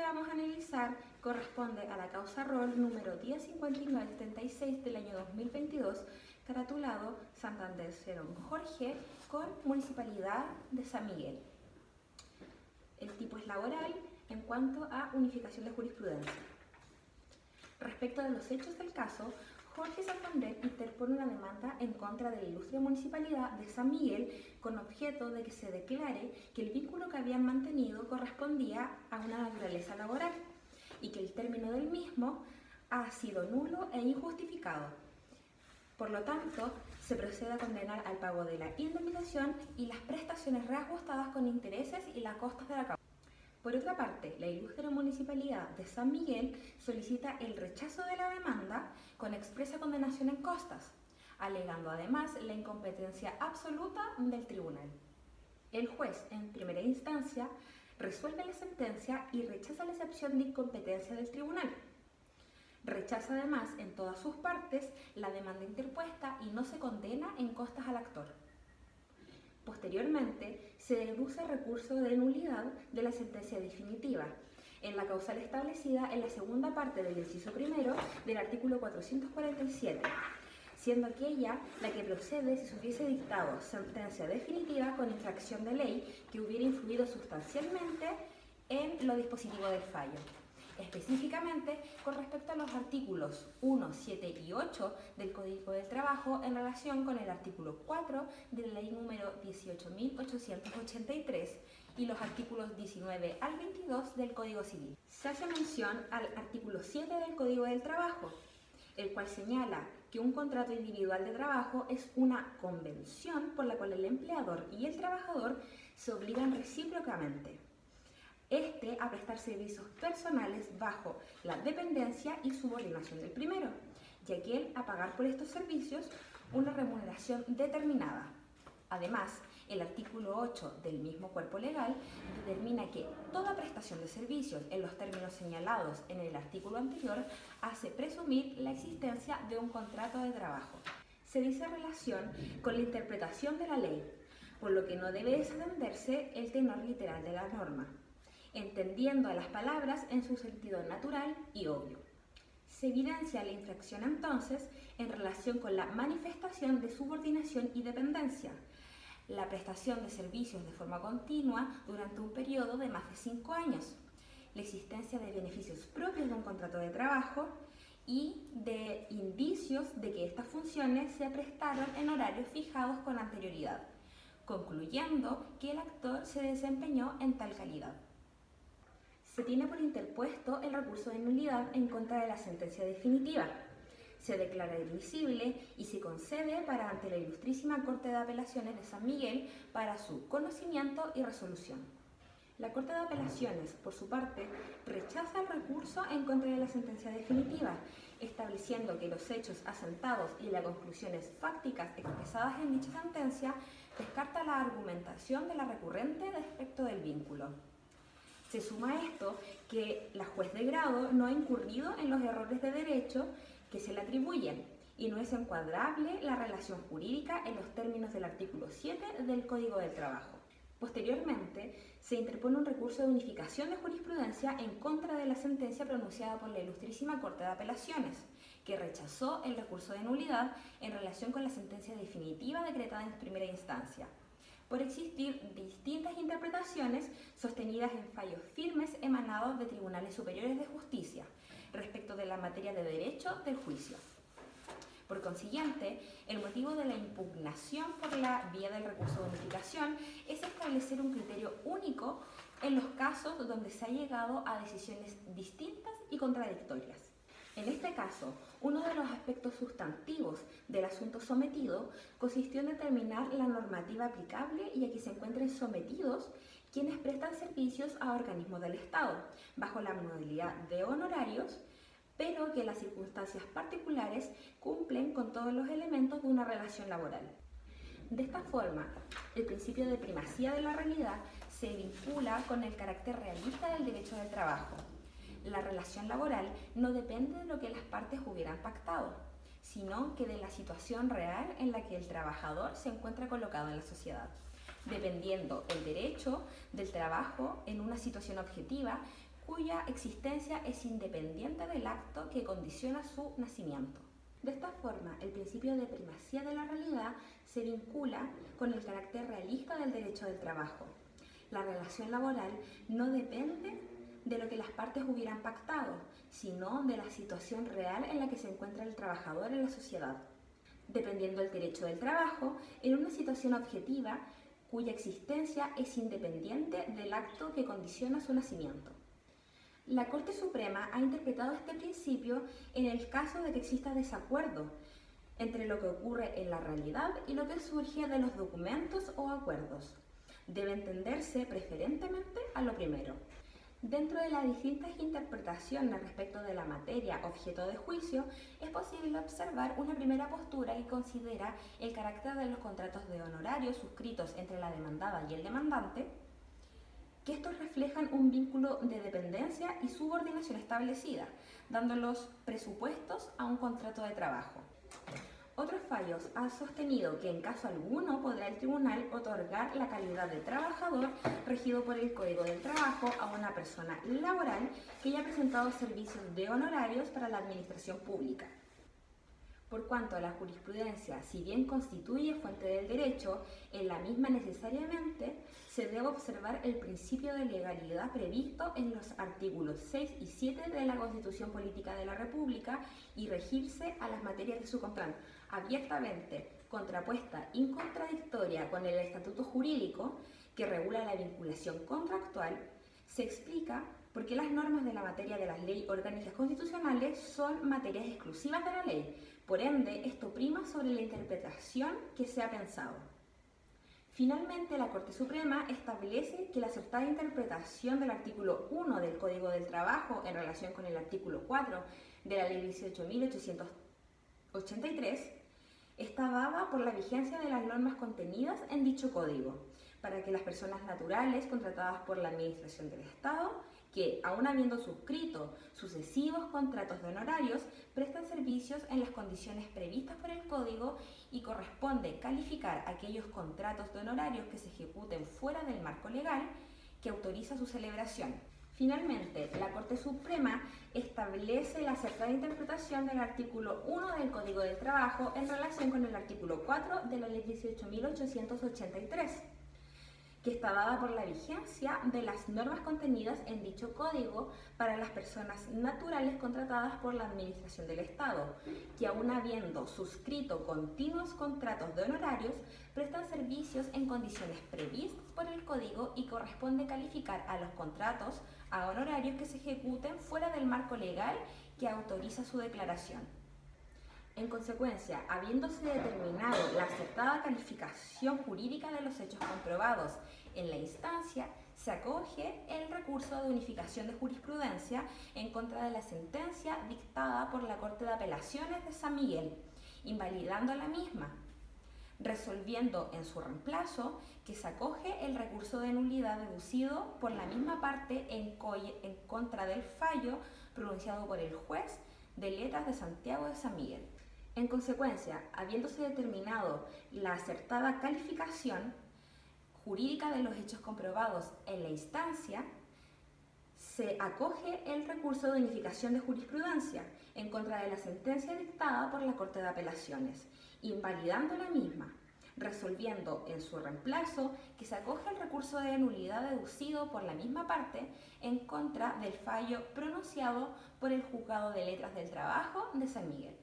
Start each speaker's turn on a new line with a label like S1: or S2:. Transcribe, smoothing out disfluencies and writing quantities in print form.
S1: vamos a analizar corresponde a la causa rol número 105976 del año 2022, caratulado Santander Cerón Jorge con Municipalidad de San Miguel. El tipo es laboral en cuanto a unificación de jurisprudencia. Respecto de los hechos del caso, Jorge Santander interpone una demanda en contra de la ilustre Municipalidad de San Miguel con objeto de que se declare que el vínculo que habían mantenido correspondía a una naturaleza laboral y que el término del mismo ha sido nulo e injustificado. Por lo tanto, se procede a condenar al pago de la indemnización y las prestaciones reajustadas con intereses y las costas de la causa. Por otra parte, la ilustre Municipalidad de San Miguel solicita el rechazo de la demanda con expresa condenación en costas, alegando además la incompetencia absoluta del tribunal. El juez, en primera instancia, resuelve la sentencia y rechaza la excepción de incompetencia del tribunal. Rechaza además en todas sus partes la demanda interpuesta y no se condena en costas al actor. Posteriormente, se deduce recurso de nulidad de la sentencia definitiva, en la causal establecida en la segunda parte del inciso primero del artículo 447, siendo aquella la que procede si se hubiese dictado sentencia definitiva con infracción de ley que hubiera influido sustancialmente en lo dispositivo del fallo. Específicamente con respecto a los artículos 1, 7 y 8 del Código del Trabajo en relación con el artículo 4 de la ley número 18.883 y los artículos 19 al 22 del Código Civil. Se hace mención al artículo 7 del Código del Trabajo, el cual señala que un contrato individual de trabajo es una convención por la cual el empleador y el trabajador se obligan recíprocamente a prestar servicios personales bajo la dependencia y subordinación del primero, y aquel a pagar por estos servicios una remuneración determinada. Además, el artículo 8 del mismo cuerpo legal determina que toda prestación de servicios en los términos señalados en el artículo anterior hace presumir la existencia de un contrato de trabajo. Se dice relación con la interpretación de la ley, por lo que no debe desatenderse el tenor literal de la norma, entendiendo a las palabras en su sentido natural y obvio. Se evidencia la infracción entonces en relación con la manifestación de subordinación y dependencia, la prestación de servicios de forma continua durante un periodo de más de 5 años, la existencia de beneficios propios de un contrato de trabajo y de indicios de que estas funciones se prestaron en horarios fijados con anterioridad, concluyendo que el actor se desempeñó en tal calidad. Se tiene por interpuesto el recurso de nulidad en contra de la sentencia definitiva. Se declara admisible y se concede para ante la Ilustrísima Corte de Apelaciones de San Miguel para su conocimiento y resolución. La Corte de Apelaciones, por su parte, rechaza el recurso en contra de la sentencia definitiva, estableciendo que los hechos asentados y las conclusiones fácticas expresadas en dicha sentencia descarta la argumentación de la recurrente respecto del vínculo. Se suma a esto que la juez de grado no ha incurrido en los errores de derecho que se le atribuyen y no es encuadrable la relación jurídica en los términos del artículo 7 del Código del Trabajo. Posteriormente, se interpone un recurso de unificación de jurisprudencia en contra de la sentencia pronunciada por la Ilustrísima Corte de Apelaciones, que rechazó el recurso de nulidad en relación con la sentencia definitiva decretada en primera instancia, por existir distintas interpretaciones sostenidas en fallos firmes emanados de tribunales superiores de justicia respecto de la materia de derecho del juicio. Por consiguiente, el motivo de la impugnación por la vía del recurso de unificación es establecer un criterio único en los casos donde se ha llegado a decisiones distintas y contradictorias. En este caso, uno de los aspectos sustantivos del asunto sometido consistió en determinar la normativa aplicable y a que se encuentren sometidos quienes prestan servicios a organismos del Estado, bajo la modalidad de honorarios, pero que en las circunstancias particulares cumplen con todos los elementos de una relación laboral. De esta forma, el principio de primacía de la realidad se vincula con el carácter realista del derecho del trabajo. La relación laboral no depende de lo que las partes hubieran pactado, sino que de la situación real en la que el trabajador se encuentra colocado en la sociedad, dependiendo el derecho del trabajo en una situación objetiva cuya existencia es independiente del acto que condiciona su nacimiento. De esta forma, el principio de primacía de la realidad se vincula con el carácter realista del derecho del trabajo. La relación laboral no depende de lo que las partes hubieran pactado, sino de la situación real en la que se encuentra el trabajador en la sociedad, dependiendo del derecho del trabajo en una situación objetiva cuya existencia es independiente del acto que condiciona su nacimiento. La Corte Suprema ha interpretado este principio en el caso de que exista desacuerdo entre lo que ocurre en la realidad y lo que surge de los documentos o acuerdos. Debe entenderse preferentemente a lo primero. Dentro de las distintas interpretaciones respecto de la materia objeto de juicio, es posible observar una primera postura que considera el carácter de los contratos de honorarios suscritos entre la demandada y el demandante, que estos reflejan un vínculo de dependencia y subordinación establecida, dando los presupuestos a un contrato de trabajo. Otros fallos han sostenido que en caso alguno podrá el tribunal otorgar la calidad de trabajador regido por el Código del Trabajo a una persona laboral que haya presentado servicios de honorarios para la administración pública. Por cuanto a la jurisprudencia, si bien constituye fuente del derecho, en la misma necesariamente se debe observar el principio de legalidad previsto en los artículos 6 y 7 de la Constitución Política de la República y regirse a las materias de su control, abiertamente contrapuesta, incontradictoria con el estatuto jurídico que regula la vinculación contractual. Se explica por qué las normas de la materia de las leyes orgánicas constitucionales son materias exclusivas de la ley. Por ende, esto prima sobre la interpretación que se ha pensado. Finalmente, la Corte Suprema establece que la acertada interpretación del artículo 1 del Código del Trabajo en relación con el artículo 4 de la Ley 18.883 está dada por la vigencia de las normas contenidas en dicho código, para que las personas naturales contratadas por la Administración del Estado, que, aun habiendo suscrito sucesivos contratos de honorarios, prestan servicios en las condiciones previstas por el Código y corresponde calificar aquellos contratos de honorarios que se ejecuten fuera del marco legal que autoriza su celebración. Finalmente, la Corte Suprema establece la acertada interpretación del artículo 1 del Código del Trabajo en relación con el artículo 4 de la Ley 18.883, que está dada por la vigencia de las normas contenidas en dicho código para las personas naturales contratadas por la Administración del Estado, que aun habiendo suscrito continuos contratos de honorarios, prestan servicios en condiciones previstas por el código y corresponde calificar a los contratos a honorarios que se ejecuten fuera del marco legal que autoriza su declaración. En consecuencia, habiéndose determinado la aceptada calificación jurídica de los hechos comprobados en la instancia, se acoge el recurso de unificación de jurisprudencia en contra de la sentencia dictada por la Corte de Apelaciones de San Miguel, invalidando la misma, resolviendo en su reemplazo que se acoge el recurso de nulidad deducido por la misma parte en contra del fallo pronunciado por el juez de letras de Santiago de San Miguel. En consecuencia, habiéndose determinado la acertada calificación jurídica de los hechos comprobados en la instancia, se acoge el recurso de unificación de jurisprudencia en contra de la sentencia dictada por la Corte de Apelaciones, invalidando la misma, resolviendo en su reemplazo que se acoge el recurso de nulidad deducido por la misma parte en contra del fallo pronunciado por el Juzgado de Letras del Trabajo de San Miguel.